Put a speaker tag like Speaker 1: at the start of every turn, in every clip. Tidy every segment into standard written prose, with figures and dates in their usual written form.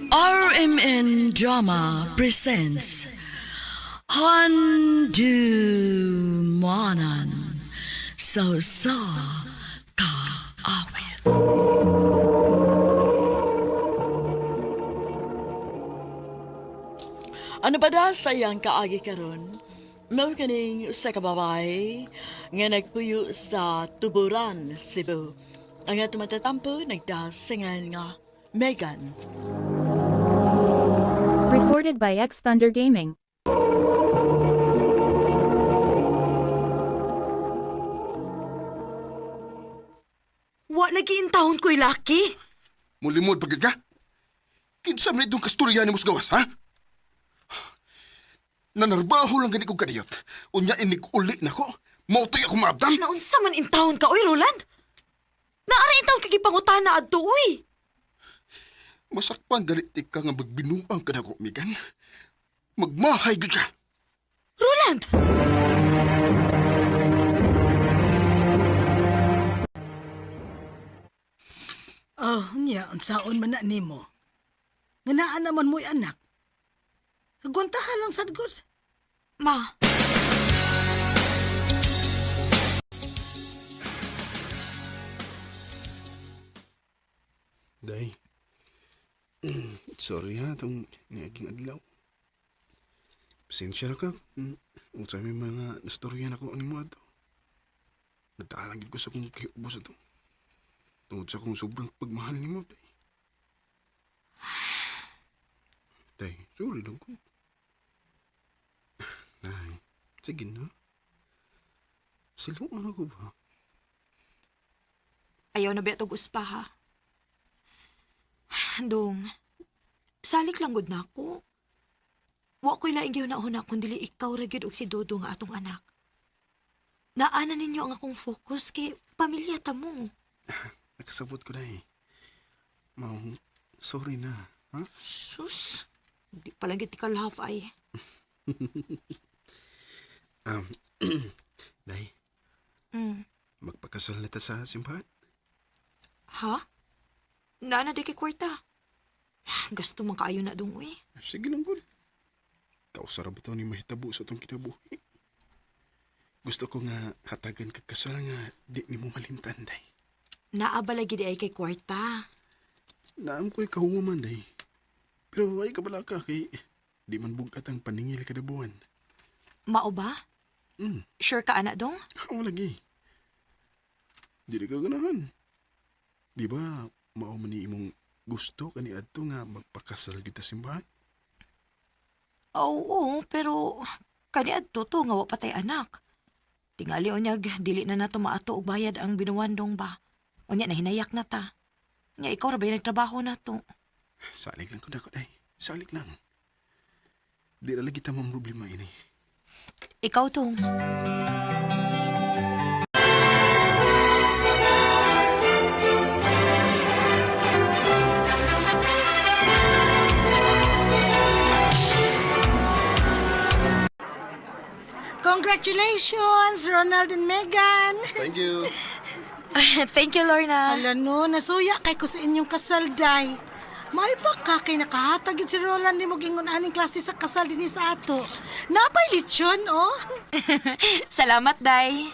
Speaker 1: RMN Drama presents Handumanan Sa Ka Awit. Ano ba da sayang kaagi karon? Mao kaning usa ka babae nga nagpuyo sa Tuburan, Cebu. Ang atong matatampo nagdasingan nga Megan.
Speaker 2: Recorded by X Thunder Gaming.
Speaker 3: Wa lagi in taon ko'y laki.
Speaker 4: Mulimod pagid ka? Kinsa man itong kasturya ni Musgawas, ha? Nanarbaho lang gani kong kadiyot. Unya inig uli na ko. Mautoy ako maabdang.
Speaker 3: Naunsa man in taon ka, oy Roland? Naara in taon kagipangutan na adto, uy.
Speaker 4: Masakpan galitik ka nga magbinuang ka na ko, Megan. Magmahay gud ka.
Speaker 3: Roland!
Speaker 5: Oh, niya, unsaon man na nimo. Nganaan naman mo'y anak. Agwantahan lang sad gud.
Speaker 3: Ma,
Speaker 4: Day. Sorry ha, itong niaging adlaw. Pasensya na ka. Kung sa may mga nastorya na ko ang imo ato. Nagtaalang ko sa kong kiubos ato. Tungod sa kong sobrang pagmahal ni mo, Day. Day, sorry lang ko. Day, sige na. Siluan ako ba?
Speaker 3: ayaw na ba itong uspa, ha? Dong, salik lang gud na ako. Wa ko'y laing na una kundi ikaw ragid og si Dodo nga atong anak. Naana ninyo ang akong focus kay pamilya ta mo.
Speaker 4: Nakasabot ko, Day. Mau, sorry na, ha?
Speaker 3: Sus, di palang giti ka laugh ay.
Speaker 4: Day,
Speaker 3: Mm.
Speaker 4: magpakasal na ta sa simbahan.
Speaker 3: Ha? Naana di kay kwarta. Gasto man kaayo na dong, uy.
Speaker 4: Sige lang, Gul. Kausarap ito ni mahitabo sa itong kinabuhi. Gusto ko nga hatagan kagkasal nga di ni mo malimtan, Day.
Speaker 3: Naabala gid ay kay kwarta.
Speaker 4: Naam ko'y kahuman, Day. Pero ay kabala ka kay di man bugat ang paningil kada buwan.
Speaker 3: Mao ba? Sure ka, anak dong?
Speaker 4: Ako lagi. Di ka ganahan. Di ba mao man ni imong gusto kani adto nga magpakasal kita simbahan?
Speaker 3: Oo, pero kani adto to nga wa patay anak. Tingali onyag dili na nato maato og bayad ang binuwandong ba. Onya na hinayak na ta. Nya ikaw ra ba nagtrabaho nato?
Speaker 4: Salig lang ko na ko, Day. Salig lang. Di na lagi tamang problema ini.
Speaker 3: Ikaw tong.
Speaker 5: Congratulations, Ronald and Megan.
Speaker 4: Thank you.
Speaker 3: Thank you, Lorna.
Speaker 5: Hala no, nasuya kay ko sa inyong kasal, Day. May pa ka kay nakahatag yun si Roland ni mo gingon aning klase sa kasal din sa ato. Napay litsyon, oh.
Speaker 3: Salamat, Day.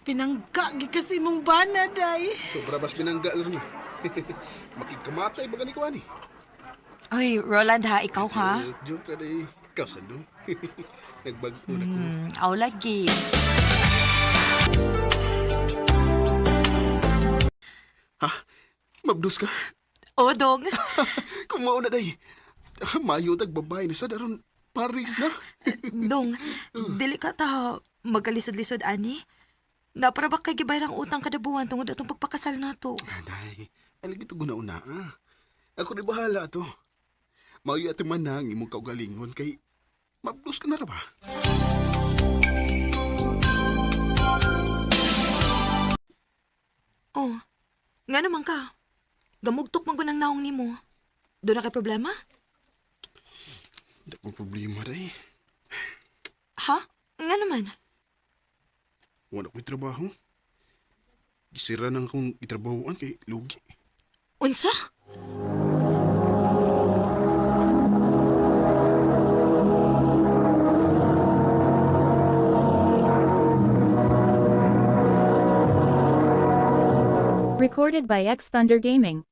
Speaker 5: Pinangga gi kasi mong bana, Day.
Speaker 4: Sobra bas pinangga lang na. Makikamatay ba gani ko ani?
Speaker 3: Oy, Roland ha, ikaw ha?
Speaker 4: Joke na, Day. Ikaw sa do. Nagbago na ko.
Speaker 3: Aw lagi.
Speaker 4: Ha? Mabdus ka?
Speaker 3: O, dong.
Speaker 4: Kumao na, Day. Mayo tag babae na sa daron Paris na.
Speaker 3: Dong, dili ka ta magkalisod-lisod, ani? Na para ba kay gibayar ang utang kada buwan tungod atong pagpakasal nato?
Speaker 4: Day, alagi ito guna-una, ah. Ako rin bahala to. Mayo ati man na ang imong kaugalingon kay mabdus ka na ra ba?
Speaker 3: Oh, nga naman ka. Gamugtok man ko ng naong nimo. Doon na kay problema?
Speaker 4: Hindi ko problema, Day.
Speaker 3: Ha? Nga naman.
Speaker 4: Wala ko'y trabaho. Gisira nang akong itrabahoan kay Lugi.
Speaker 3: Unsa?
Speaker 2: Recorded by X Thunder Gaming.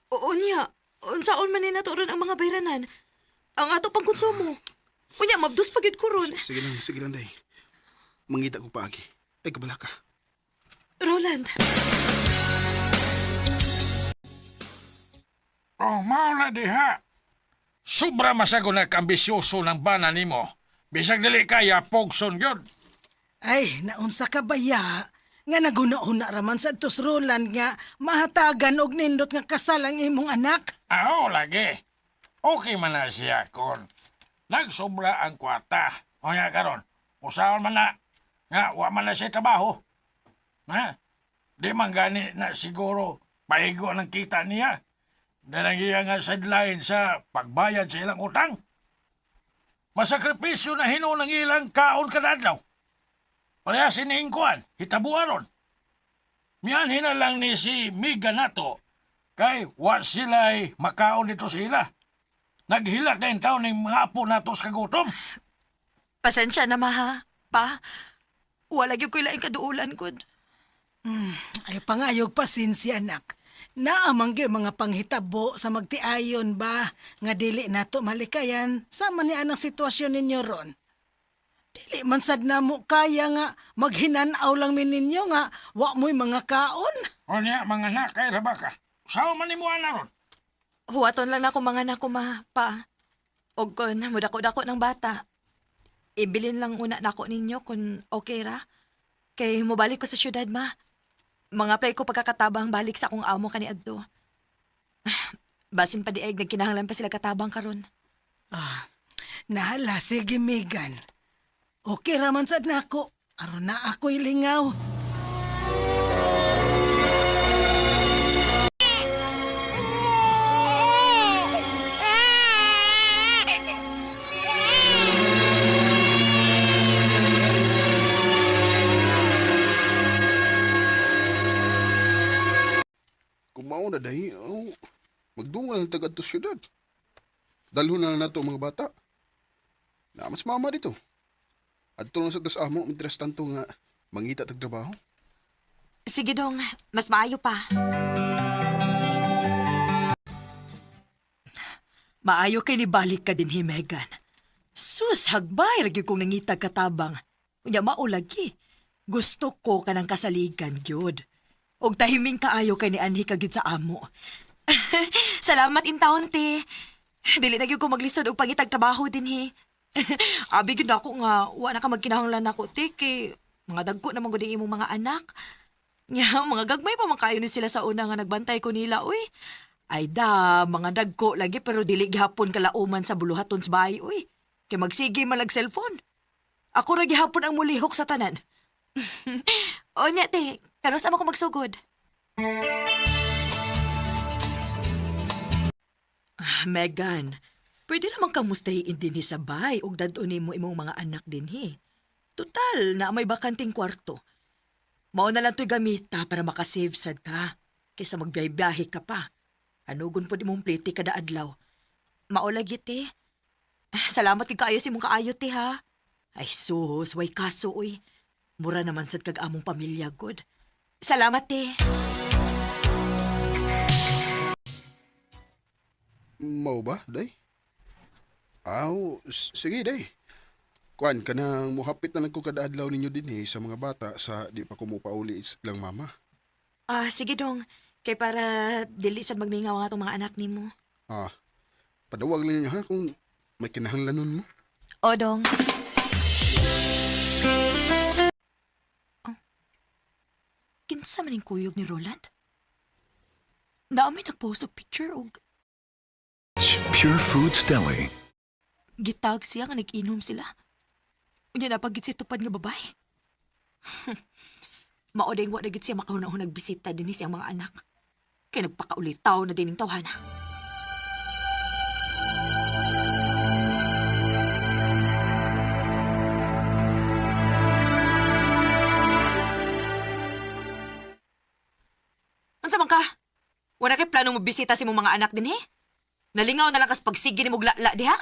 Speaker 3: Unya, unsaon man ni naturon ang mga bayranan? Ang ato pang konsumo. Unya, mabdus pagid ko ron.
Speaker 4: Sige lang, day. Mangita ko paagi. Ay, kabala ka.
Speaker 3: Roland,
Speaker 6: Oh, mao na diha. Sobra masago na kambisyoso ng bana nimo. Bisag dili kaya pogson gyud.
Speaker 5: Ay, naunsa ka ba ya? Nga naguna-una raman sa tos Roland nga mahatagan og nindot nga kasal ang imong anak.
Speaker 6: Aho lagi. Okay man na siya kon. Nagsobra ang kwarta. O nga karon, usaon man na nga wa man na siya trabaho. Ha? Di man gani na siguro paigo ng kita niya. Dalang iya nga sideline sa pagbayad sa ilang utang. Masakripisyo na hinuon ng ilang kaon kadadlaw. Pareha siningkuan, hitabuan ron. Miyan lang ni si Miga nato, kay wa sila'y makaon dito sila. Naghilat na yung taon ng mga apo nato sa kagutom.
Speaker 3: pasensya na maha, pa. Wala gyud ko laing kaduulan gud.
Speaker 5: Ay pangayog pasensya anak. Naamang gyud mga panghitabo sa magtiayon ba nga dili nato malikayan sama ni anang sitwasyon ninyo ron. Dili man sad namo kaya nga maghinanaw lang min ninyo nga wa mo'y mga kaon.
Speaker 6: O niya, mga anak kay Rabaka. Sao man mo na ron?
Speaker 3: Huwaton lang na ako mga anak ko, ma, pa. Og kon, mudako-dako ng bata. Ibilin lang una nako ninyo kung okay ra. Kay mobalik ko sa syudad, ma. Mga play ko pagkakatabang balik sa akong amo kaniadto. Basin pa dieg, nagkinahanglan pa sila katabang karon.
Speaker 5: Nahala, sige Megan. Okay raman sad nako. Aron na ako'y lingaw.
Speaker 4: Kumao na, day. Oh, magdungal ng tagad to syudad. Dalho na nato ang mga bata. Na mas mama dito. At tulong sa tas amo, mientras tanto nga mangita tag trabaho.
Speaker 3: Sige dong, mas maayo pa. Maayo kay ni balik ka din, Megan. Sus, hagbay, ragi kong nangitag katabang. Unya maulagi. Gusto ko ka ng kasaligan, gyud. Og tahiming kaayo kay ni Anhi kagid sa amo. Salamat in taon, te. Dili na gyud ko maglisod og pangitag trabaho din, he. Abi gyud ako nga, wa na ka magkinahanglan ako, te, kay mga dagko naman gud imong mga anak. Nya, mga gagmay pa makayo ni sila sa una nga nagbantay ko nila, uy. Ay da, mga dagko lagi pero dili gihapon kalauman sa buluhaton sa bahay, uy. Kay magsige malag cellphone. Ako ra gihapon ang mulihok sa tanan. O nya, te, karon sa ko magsugod. Megan, pwede naman kang mustahiin din sa bahay ug dadonin mo imong mga anak din, he. Total, na may bakanting kwarto. Mao na lang to'y gamita para makasave sad ka. Kaysa magbiyahe ka pa. Anugon po di mong plete kada adlaw. Maulagi, te. Salamat kay kaayo si mong kaayo, te, ha. Ay sus, way kaso, uy. Mura naman sad kag among pamilya, good. Salamat, te.
Speaker 4: Mao ba, day? Aw, sige, day. Kuan ka nang muhapit na lang ko kada adlaw ninyo din sa mga bata sa di pa ko mupauli ilang mama.
Speaker 3: Sige dong. Kay para dili sad magmingaw nga itong mga anak nimo.
Speaker 4: Padawag lang niyo ha kung may kinahanglanon mo.
Speaker 3: O dong. Kinsa man yung kuyog ni Roland? Naamay nagpost og picture og
Speaker 7: Pure Foods Deli.
Speaker 3: gitag siya nga nag-inom sila. Unya napagit si tupad nga babae. Maodeng wa na gid siya makahunahon nagbisita din siyang mga anak. Kaya nagpakaulitaw na din yung tawhana. Unsa man ka? Wala kay planong mabisita si mong mga anak din, he? Nalingaw na lang kas pagsige ni mong lala diha.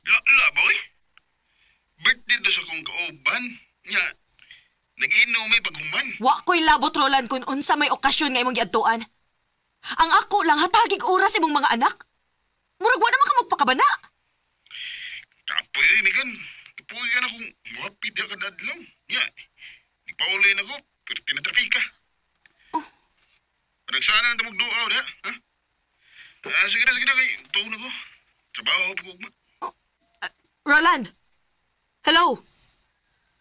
Speaker 4: La, boy. Birthday to sa kong kauban. Nya, nag-inom may paghuman.
Speaker 3: Wa ko'y labot, Roland, kung unsa may okasyon nga imong giadtuan. Ang ako lang hatagig oras imong mga anak. Murag wa naman ka magpakabana.
Speaker 4: Kapoy, Migan. Kapoy ka na kung mapid ka kadadlaw. Nya, ipaulay na ko, pero tinatrapika.
Speaker 3: Oh.
Speaker 4: Nagsana na tamog duaw, ha? Sige na, kay tuon na ko. Trabaho ko pagkugma.
Speaker 3: Roland! Hello?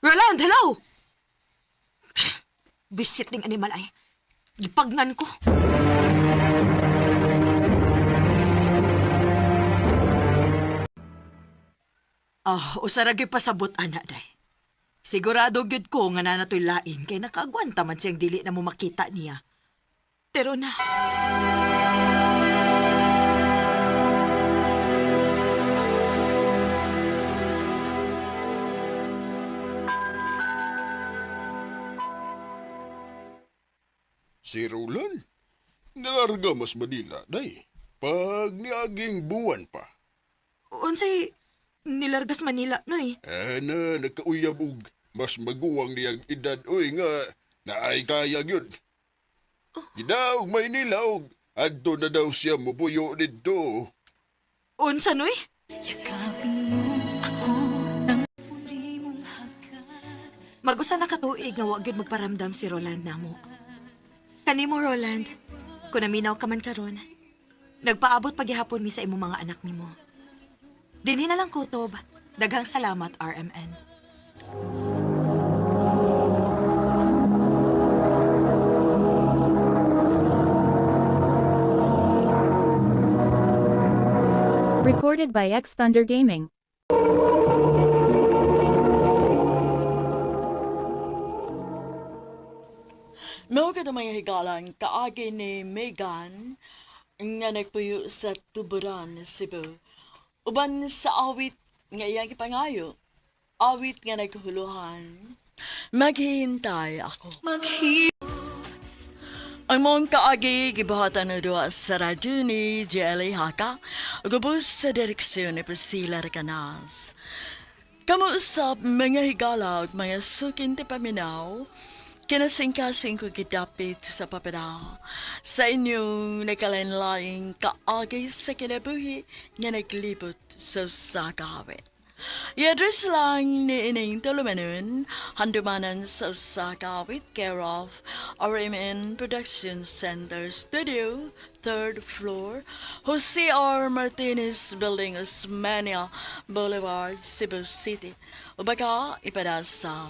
Speaker 3: Roland, hello! Bisit ning animal ay. Gipagnan ko. Usaragi pasabot ana day. Sigurado gyud ko nga nanatoy lain kay nakaagwanta man siyang dili na mo makita niya. Pero na.
Speaker 8: Si Roland, nalarga mas Manila, day. Pag niaging buwan pa.
Speaker 3: Unsay nilargas Manila, noy?
Speaker 8: Na, nakauyab og mas maguwang niyang edad. Uy nga, naay kaya yun. Gidaog Maynila og adto na daw siya mupuyo dito.
Speaker 3: Unsa, noy? Mag-usa na katuig nga wa gyud magparamdam si Roland namo. Kanimo, Roland, kung naminaw ka man karon, nagpaabot paghihapon mi sa imong mga anak nimo. Dinhi na lang kutob. Daghang salamat, RMN.
Speaker 2: Recorded by X Thunder Gaming.
Speaker 1: Mao ka may higalang kaagi ni Megan nga nagpuyo sa Tuburan, Cebu. Uban sa awit nga iyang ipangayo. Awit nga nagkuhuluhan. Maghihintay ako. Ang mong kaagi gibuhatan na doon sa radyo ni Jelly Haka, gubos sa direksyon ni Priscilla Recanas. Kamuusap mga higala ug mga sukin ti paminaw, kinasingkasing ko gidapit sa papeda sa inyong nakalanlaing kaagi sa kinabuhi nga naglibot sa sakawit. I-address lang ni Ining Tulumanon, handumanan sa sakawit, care of RMN Production Center Studio, 3rd floor, Jose R. Martinez Building, Osmania Boulevard, Cebu City. O baka ipada sa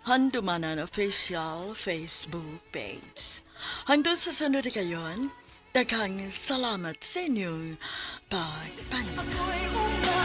Speaker 1: Handumanan Official Facebook page. Hanggang sa sunod kayon, daghang salamat sa inyong pagpanunood.